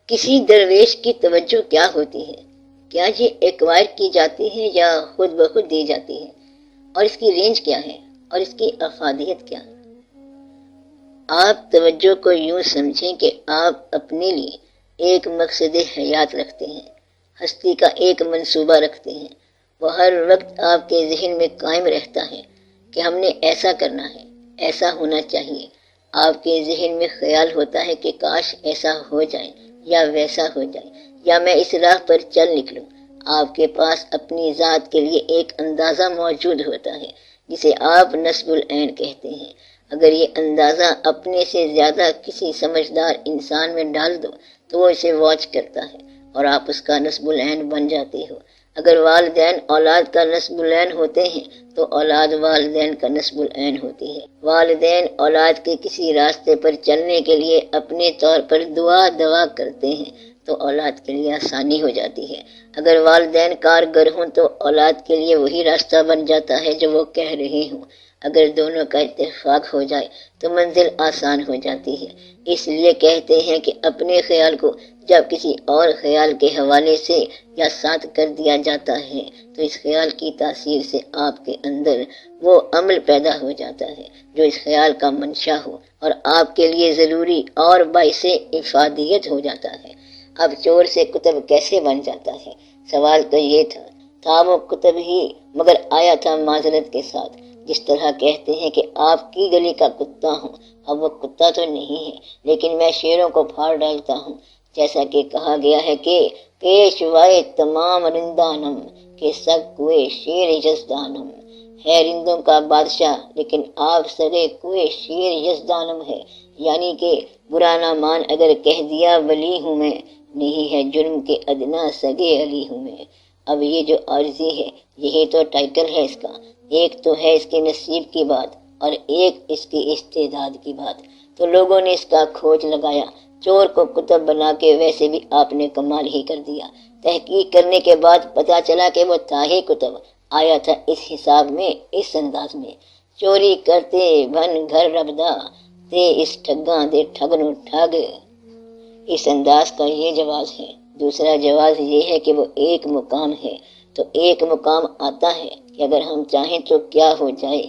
کسی درویش کی توجہ کیا ہوتی ہے؟ کیا یہ ایکوائر کی جاتی ہے یا خود بخود دی جاتی ہے؟ اور اس کی رینج کیا ہے اور اس کی افادیت کیا ہے؟ آپ توجہ کو یوں سمجھیں کہ آپ اپنے لیے ایک مقصد حیات رکھتے ہیں، ہستی کا ایک منصوبہ رکھتے ہیں۔ وہ ہر وقت آپ کے ذہن میں قائم رہتا ہے کہ ہم نے ایسا کرنا ہے، ایسا ہونا چاہیے۔ آپ کے ذہن میں خیال ہوتا ہے کہ کاش ایسا ہو جائے یا ویسا ہو جائے، یا میں اس راہ پر چل نکلوں۔ آپ کے پاس اپنی ذات کے لیے ایک اندازہ موجود ہوتا ہے جسے آپ نصب العین کہتے ہیں۔ اگر یہ اندازہ اپنے سے زیادہ کسی سمجھدار انسان میں ڈال دو تو وہ اسے واچ کرتا ہے اور آپ اس کا نصب العین بن جاتے ہو۔ اگر والدین اولاد کا نصب العین ہوتے ہیں تو اولاد والدین کا نصب العین ہوتی ہے۔ والدین اولاد کے کسی راستے پر چلنے کے لیے اپنے طور پر دعا کرتے ہیں تو اولاد کے لیے آسانی ہو جاتی ہے۔ اگر والدین کارگر ہوں تو اولاد کے لیے وہی راستہ بن جاتا ہے جو وہ کہہ رہے ہوں۔ اگر دونوں کا اتفاق ہو جائے تو منزل آسان ہو جاتی ہے۔ اس لیے کہتے ہیں کہ اپنے خیال کو جب کسی اور خیال کے حوالے سے یا ساتھ کر دیا جاتا ہے تو اس خیال کی تاثیر سے آپ کے اندر وہ عمل پیدا ہو جاتا ہے جو اس خیال کا منشا ہو اور آپ کے لیے ضروری اور باعث افادیت ہو جاتا ہے۔ اب چور سے کتب کیسے بن جاتا ہے؟ سوال تو یہ تھا وہ کتب ہی، مگر آیا تھا معذرت کے ساتھ۔ جس طرح کہتے ہیں کہ آپ کی گلی کا کتا ہوں، اب وہ کتا تو نہیں ہے لیکن میں شیروں کو پھاڑ ڈالتا ہوں۔ جیسا کہ کہا گیا ہے کہ پیشوائے تمام رندانم کے سگ کوئے شیر یزدانم ہے، رندوں کا بادشاہ لیکن آپ سرے کوئے شیر یزدانم ہے، یعنی کہ برا نہ مان اگر کہہ دیا ولی ہوں میں، نہیں ہے جرم کے ادنا سگے علی ہوں میں۔ اب یہ جو عارضی ہے یہی تو ٹائٹل ہے اس کا۔ ایک تو ہے اس کے نصیب کی بات اور ایک اس کی استعداد کی بات، تو لوگوں نے اس کا کھوج لگایا۔ چور کو کتب بنا کے ویسے بھی آپ نے کمال ہی کر دیا۔ تحقیق کرنے کے بعد پتا چلا کہ وہ تھا ہی کتب، آیا تھا اس حساب میں، اس انداز میں: چوری کرتے بن گھر ربدا تے اس ٹھگاں دے ٹھگ نو ٹھگ۔ اس انداز کا یہ جواز ہے۔ دوسرا جواز یہ ہے کہ وہ ایک مقام ہے تو ایک مقام آتا ہے کہ اگر ہم چاہیں تو کیا ہو جائے،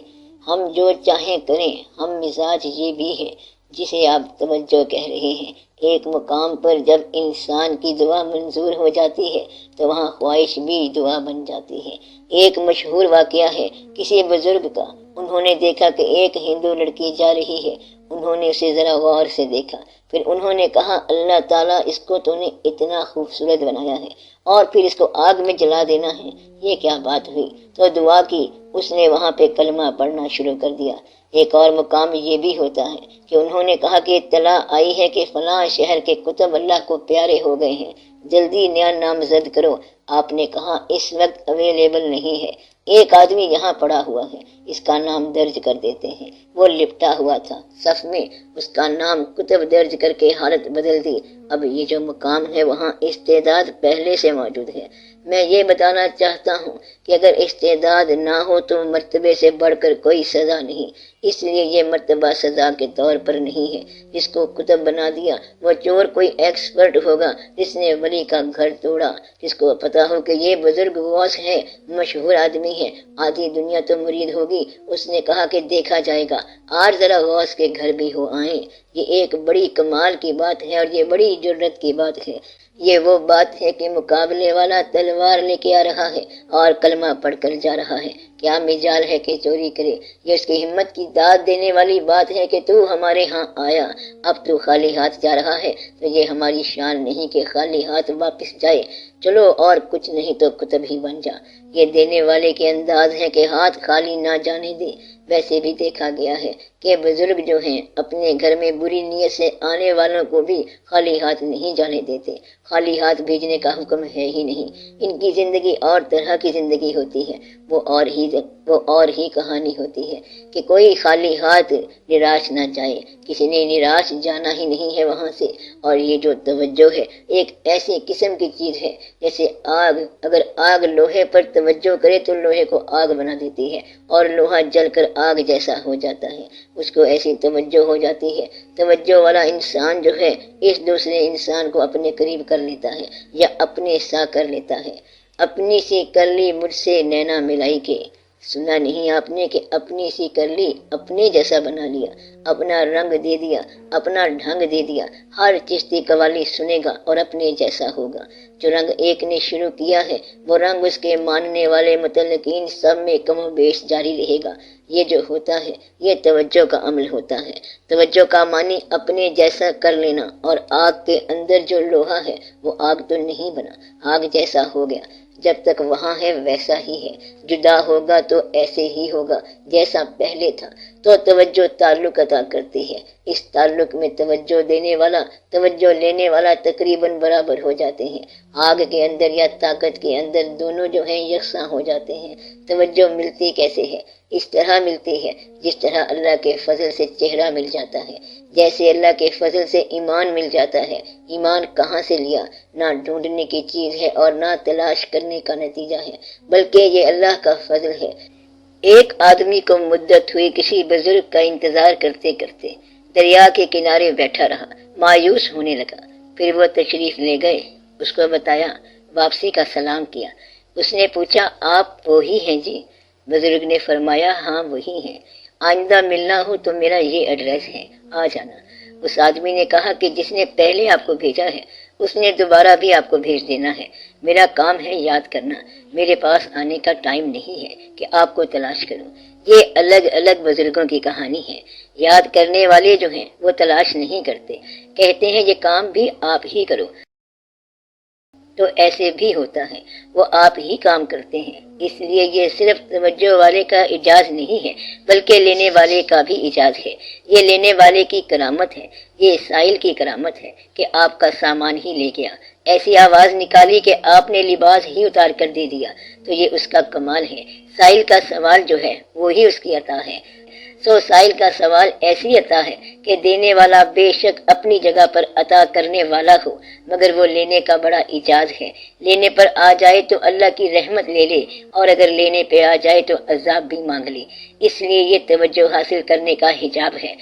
ہم جو چاہیں کریں۔ ہم مزاج یہ بھی ہے جسے آپ توجہ کہہ رہے ہیں۔ ایک مقام پر جب انسان کی دعا منظور ہو جاتی ہے تو وہاں خواہش بھی دعا بن جاتی ہے۔ ایک مشہور واقعہ ہے کسی بزرگ کا۔ انہوں نے دیکھا کہ ایک ہندو لڑکی جا رہی ہے۔ انہوں نے اسے ذرا غور سے دیکھا، پھر انہوں نے کہا اللہ تعالیٰ اس کو تو نے اتنا خوبصورت بنایا ہے اور پھر اس کو آگ میں جلا دینا ہے، یہ کیا بات ہوئی؟ تو دعا کی، اس نے وہاں پہ کلمہ پڑھنا شروع کر دیا۔ ایک اور مقام یہ بھی ہوتا ہے کہ انہوں نے کہا کہ اطلاع آئی ہے کہ فلاں شہر کے کتب اللہ کو پیارے ہو گئے ہیں، جلدی نیا نامزد کرو۔ آپ نے کہا اس وقت اویلیبل نہیں ہے، ایک آدمی یہاں پڑا ہوا ہے، اس کا نام درج کر دیتے ہیں۔ وہ لپٹا ہوا تھا صف میں، اس کا نام کتب درج کر کے حالت بدل دی۔ اب یہ جو مقام ہے وہاں استعداد پہلے سے موجود ہے۔ میں یہ بتانا چاہتا ہوں کہ اگر استعداد نہ ہو تو مرتبے سے بڑھ کر کوئی سزا نہیں، اس لیے یہ مرتبہ سزا کے طور پر نہیں ہے۔ جس کو کتب بنا دیا وہ چور کوئی ایکسپرٹ ہوگا جس نے ولی کا گھر توڑا، جس کو پتا ہو کہ یہ بزرگ غوث ہے، مشہور آدمی ہے، آدھی دنیا تو مرید ہوگی۔ اس نے کہا کہ دیکھا جائے گا، آج ذرا غوث کے گھر بھی ہو آئیں۔ یہ ایک بڑی کمال کی بات ہے اور یہ بڑی جرت کی بات ہے۔ یہ وہ بات ہے کہ مقابلے والا تلوار لے کے آ رہا ہے اور کلمہ پڑھ کر جا رہا ہے، کیا مجال ہے کہ چوری کرے؟ یہ اس کی ہمت کی داد دینے والی بات ہے کہ تو ہمارے ہاں آیا، اب تو خالی ہاتھ جا رہا ہے، تو یہ ہماری شان نہیں کہ خالی ہاتھ واپس جائے۔ چلو اور کچھ نہیں تو کتب ہی بن جا۔ یہ دینے والے کے انداز ہے کہ ہاتھ خالی نہ جانے دے۔ ویسے بھی دیکھا گیا ہے کہ بزرگ جو ہیں اپنے گھر میں بری نیت سے آنے والوں کو بھی خالی ہاتھ نہیں جانے دیتے، خالی ہاتھ بھیجنے کا حکم ہے ہی نہیں۔ ان کی زندگی اور طرح کی زندگی ہوتی ہے، وہ اور ہی کہانی ہوتی ہے کہ کوئی خالی ہاتھ نراش نہ جائے، کسی نے نراش جانا ہی نہیں ہے وہاں سے۔ اور یہ جو توجہ ہے ایک ایسی قسم کی چیز ہے جیسے آگ، اگر آگ لوہے پر توجہ کرے تو لوہے کو آگ بنا دیتی ہے اور لوہا جل کر آگ جیسا ہو جاتا ہے۔ اس کو ایسی توجہ ہو جاتی ہے، توجہ والا انسان جو ہے اس دوسرے انسان کو اپنے قریب کر لیتا ہے یا اپنے سا کر لیتا ہے۔ اپنی سی کر لی مجھ سے نینا ملائی کے، سنا نہیں آپ نے کہ اپنی سی کر لی، اپنے جیسا بنا لیا، اپنا رنگ دے دیا، اپنا ڈھنگ دے دیا۔ ہر چشتی قوالی سنے گا اور اپنے جیسا ہوگا۔ جو رنگ ایک نے شروع کیا ہے وہ رنگ اس کے ماننے والے متعلقین سب میں کم و بیش جاری رہے گا۔ یہ جو ہوتا ہے یہ توجہ کا عمل ہوتا ہے۔ توجہ کا معنی اپنے جیسا کر لینا، اور آگ کے اندر جو لوہا ہے وہ آگ تو نہیں بنا، آگ جیسا ہو گیا۔ جب تک وہاں ہے ویسا ہی ہے، جدا ہوگا تو ایسے ہی ہوگا جیسا پہلے تھا۔ تو توجہ تعلق عطا کرتی ہے، اس تعلق میں توجہ دینے والا توجہ لینے والا تقریباً برابر ہو جاتے ہیں۔ آگ کے اندر یا طاقت کے اندر دونوں جو ہیں یکساں ہو جاتے ہیں۔ توجہ ملتی کیسے ہے؟ اس طرح ملتی ہے جس طرح اللہ کے فضل سے چہرہ مل جاتا ہے، جیسے اللہ کے فضل سے ایمان مل جاتا ہے۔ ایمان کہاں سے لیا؟ نہ ڈھونڈنے کی چیز ہے اور نہ تلاش کرنے کا نتیجہ ہے، بلکہ یہ اللہ کا فضل ہے۔ ایک آدمی کو مدت ہوئی کسی بزرگ کا انتظار کرتے کرتے، دریا کے کنارے بیٹھا رہا، مایوس ہونے لگا۔ پھر وہ تشریف لے گئے، اس کو بتایا، واپسی کا سلام کیا۔ اس نے پوچھا، آپ وہی ہیں جی؟ بزرگ نے فرمایا، ہاں وہی ہیں، آئندہ ملنا ہو تو میرا یہ ایڈریس ہے، آ جانا۔ اس آدمی نے کہا کہ جس نے پہلے آپ کو بھیجا ہے اس نے دوبارہ بھی آپ کو بھیج دینا ہے، میرا کام ہے یاد کرنا، میرے پاس آنے کا ٹائم نہیں ہے کہ آپ کو تلاش کروں۔ یہ الگ الگ بزرگوں کی کہانی ہے۔ یاد کرنے والے جو ہیں وہ تلاش نہیں کرتے، کہتے ہیں یہ کام بھی آپ ہی کرو، تو ایسے بھی ہوتا ہے، وہ آپ ہی کام کرتے ہیں۔ اس لیے یہ صرف توجہ والے کا اعجاز نہیں ہے بلکہ لینے والے کا بھی اعجاز ہے۔ یہ لینے والے کی کرامت ہے، یہ سائل کی کرامت ہے کہ آپ کا سامان ہی لے گیا، ایسی آواز نکالی کہ آپ نے لباس ہی اتار کر دے دیا، تو یہ اس کا کمال ہے۔ سائل کا سوال جو ہے وہی اس کی عطا ہے۔ سو سائل کا سوال ایسی عطا ہے کہ دینے والا بے شک اپنی جگہ پر عطا کرنے والا ہو، مگر وہ لینے کا بڑا اعجاز ہے۔ لینے پر آ جائے تو اللہ کی رحمت لے لے، اور اگر لینے پہ آ جائے تو عذاب بھی مانگ لے۔ اس لیے یہ توجہ حاصل کرنے کا حجاب ہے۔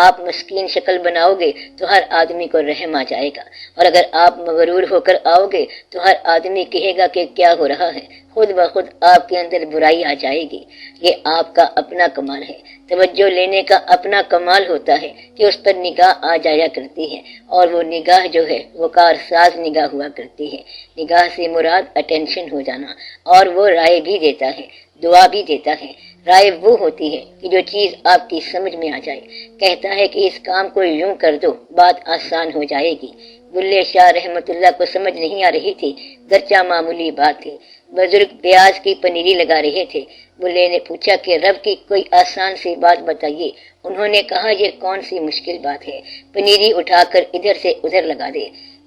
آپ مسکین شکل بناؤ گے تو ہر آدمی کو رحم آ جائے گا، اور اگر آپ مغرور ہو کر آؤ گے تو ہر آدمی کہے گا کہ کیا ہو رہا ہے، خود بخود آپ کے اندر برائی آ جائے گی۔ یہ آپ کا اپنا کمال ہے۔ توجہ لینے کا اپنا کمال ہوتا ہے کہ اس پر نگاہ آ جایا کرتی ہے، اور وہ نگاہ جو ہے وہ کارساز نگاہ ہوا کرتی ہے۔ نگاہ سے مراد اٹینشن ہو جانا، اور وہ رائے بھی دیتا ہے، دعا بھی دیتا ہے۔ رائے وہ ہوتی ہے کہ جو چیز آپ کی سمجھ میں آ جائے، کہتا ہے کہ اس کام کو یوں کر دو، بات آسان ہو جائے گی۔ بلے شاہ رحمت اللہ کو سمجھ نہیں آ رہی تھی، گرچہ معمولی بات تھی۔ بزرگ پیاز کی پنیری لگا رہے تھے۔ بلے نے پوچھا کہ رب کی کوئی آسان سی بات بتائیے۔ انہوں نے کہا، یہ کون سی مشکل بات ہے، پنیری اٹھا کر ادھر سے ادھر لگا دے۔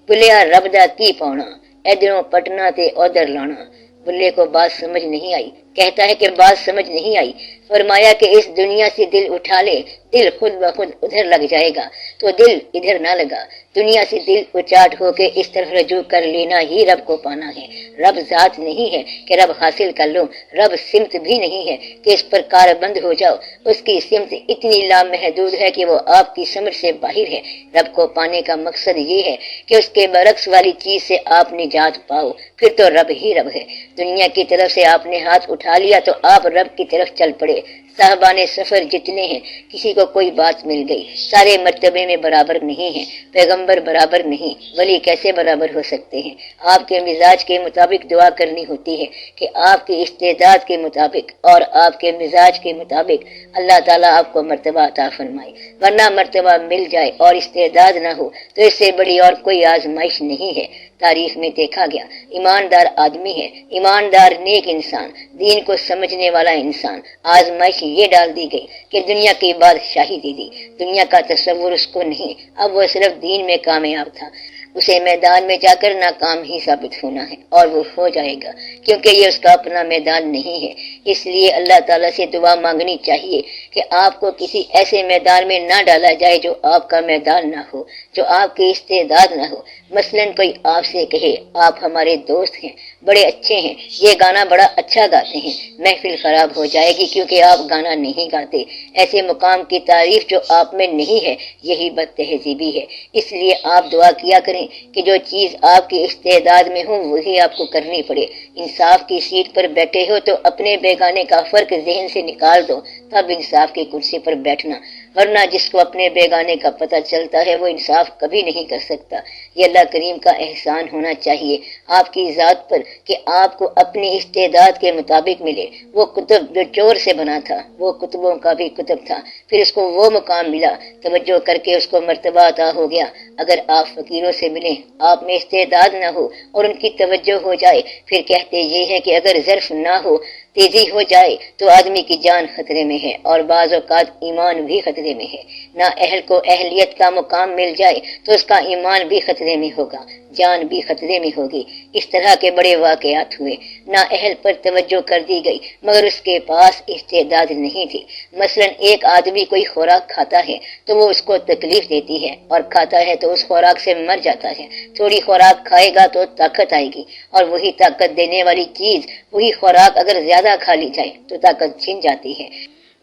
بلیا رب دا کی پاؤنا، ادھروں پٹنا تے ادھر لانا۔ بلے کو بات سمجھ نہیں آئی، کہتا ہے کہ بات سمجھ نہیں آئی۔ فرمایا کہ اس دنیا سے دل اٹھا لے، دل خود بخود ادھر لگ جائے گا، تو دل ادھر نہ لگا۔ دنیا سے دل اچاٹ ہو کے اس طرف رجوع کر لینا ہی رب کو پانا ہے۔ رب ذات نہیں ہے کہ رب حاصل کر لو، رب سمت بھی نہیں ہے کہ اس پر کار بند ہو جاؤ۔ اس کی سمت اتنی لامحدود ہے کہ وہ آپ کی سمجھ سے باہر ہے۔ رب کو پانے کا مقصد یہ ہے کہ اس کے برعکس والی چیز سے آپ نجات پاؤ، پھر تو رب ہی رب ہے۔ دنیا کی طرف سے آپ نے ہاتھ اٹھا لیا تو آپ رب کی طرف چل پڑے۔ صاحبان سفر جتنے ہیں، کسی کو کوئی بات مل گئی، سارے مرتبے میں برابر نہیں ہیں۔ پیغمبر برابر نہیں، ولی کیسے برابر ہو سکتے ہیں؟ آپ کے مزاج کے مطابق دعا کرنی ہوتی ہے کہ آپ کی استعداد کے مطابق اور آپ کے مزاج کے مطابق اللہ تعالیٰ آپ کو مرتبہ عطا فرمائے، ورنہ مرتبہ مل جائے اور استعداد نہ ہو تو اس سے بڑی اور کوئی آزمائش نہیں ہے۔ تاریخ میں دیکھا گیا، ایماندار آدمی ہے، ایماندار نیک انسان، دین کو سمجھنے والا انسان، آزمائش یہ ڈال دی گئی کہ دنیا کی بادشاہی دے دی۔ دنیا کا تصور اس کو نہیں، اب وہ صرف دین میں کامیاب تھا۔ اسے میدان میں جا کر ناکام ہی ثابت ہونا ہے، اور وہ ہو جائے گا، کیونکہ یہ اس کا اپنا میدان نہیں ہے۔ اس لیے اللہ تعالیٰ سے دعا مانگنی چاہیے کہ آپ کو کسی ایسے میدان میں نہ ڈالا جائے جو آپ کا میدان نہ ہو، جو آپ کی استعداد نہ ہو۔ مثلاً کوئی آپ سے کہے آپ ہمارے دوست ہیں، بڑے اچھے ہیں، یہ گانا بڑا اچھا گاتے ہیں، محفل خراب ہو جائے گی کیونکہ آپ گانا نہیں گاتے۔ ایسے مقام کی تعریف جو آپ میں نہیں ہے، یہی بد تہذیبی ہے۔ اس لیے آپ دعا کیا کریں کہ جو چیز آپ کی استعداد میں ہو وہی آپ کو کرنی پڑے۔ انصاف کی سیٹ پر بیٹھے ہو تو اپنے بیگانے کا فرق ذہن سے نکال دو، تب انصاف کی کرسی پر بیٹھنا، ورنہ جس کو اپنے بیگانے کا پتہ چلتا ہے وہ انصاف کبھی نہیں کر سکتا۔ یہ اللہ کریم کا احسان ہونا چاہیے آپ کی ذات پر کہ آپ کو اپنی استعداد کے مطابق ملے۔ وہ کتب جو چور سے بنا تھا وہ کتبوں کا بھی کتب تھا، پھر اس کو وہ مقام ملا، توجہ کر کے اس کو مرتبہ عطا ہو گیا۔ اگر آپ فقیروں سے ملیں، آپ میں استعداد نہ ہو اور ان کی توجہ ہو جائے، پھر کہتے یہ ہیں کہ اگر ظرف نہ ہو، تیزی ہو جائے تو آدمی کی جان خطرے میں ہے، اور بعض اوقات ایمان بھی خطرے میں ہے۔ نہ اہل کو اہلیت کا مقام مل جائے تو اس کا ایمان بھی خطرے میں ہوگا، جان بھی خطرے میں ہوگی۔ اس طرح کے بڑے واقعات ہوئے۔ نہ اہل پر توجہ کر دی گئی مگر اس کے پاس استعداد نہیں تھی۔ مثلا ایک آدمی کوئی خوراک کھاتا ہے تو وہ اس کو تکلیف دیتی ہے، اور کھاتا ہے تو اس خوراک سے مر جاتا ہے۔ تھوڑی خوراک کھائے گا تو طاقت آئے گی، اور وہی طاقت دینے والی چیز، وہی خوراک اگر زیادہ کھا لی جائے تو طاقت چھن جاتی ہے۔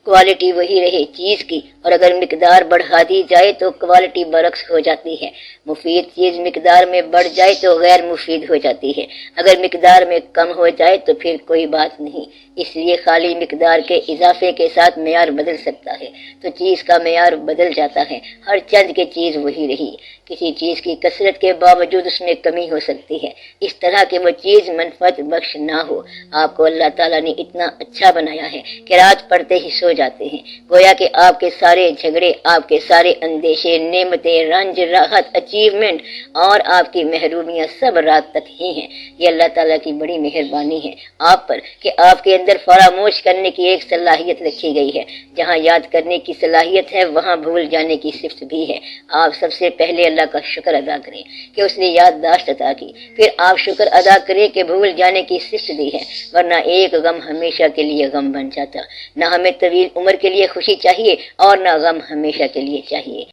کوالٹی وہی رہے چیز کی، اور اگر مقدار بڑھا دی جائے تو کوالٹی برعکس ہو جاتی ہے۔ مفید چیز مقدار میں بڑھ جائے تو غیر مفید ہو جاتی ہے، اگر مقدار میں کم ہو جائے تو پھر کوئی بات نہیں۔ اس لیے خالی مقدار کے اضافے کے ساتھ معیار بدل سکتا ہے تو چیز کا معیار بدل جاتا ہے۔ ہر چند کی چیز وہی رہی، کسی چیز کی کثرت کے باوجود اس میں کمی ہو سکتی ہے، اس طرح کہ وہ چیز منفعت بخش نہ ہو۔ آپ کو اللہ تعالیٰ نے اتنا اچھا بنایا ہے کہ رات پڑتے ہی سو جاتے ہیں، گویا کہ آپ کے سارے جھگڑے، آپ کے سارے اندیشے، نعمتیں، رنج، راحت، اچیومنٹ اور آپ کی محرومیاں سب رات تک ہی ہیں۔ یہ اللہ تعالیٰ کی بڑی مہربانی ہے آپ پر کہ آپ کے اندر فراموش کرنے کی ایک صلاحیت رکھی گئی ہے۔ جہاں یاد کرنے کی صلاحیت ہے وہاں بھول جانے کی صفت بھی ہے۔ آپ سب سے پہلے اللہ کا شکر ادا کریں کہ اس نے یادداشت عطا کی، پھر آپ شکر ادا کریں کہ بھول جانے کی صفت دی ہے، ورنہ ایک غم ہمیشہ کے لیے غم بن جاتا۔ نہ ہمیں طویل عمر کے لیے خوشی چاہیے اور نہ غم ہمیشہ کے لیے چاہیے۔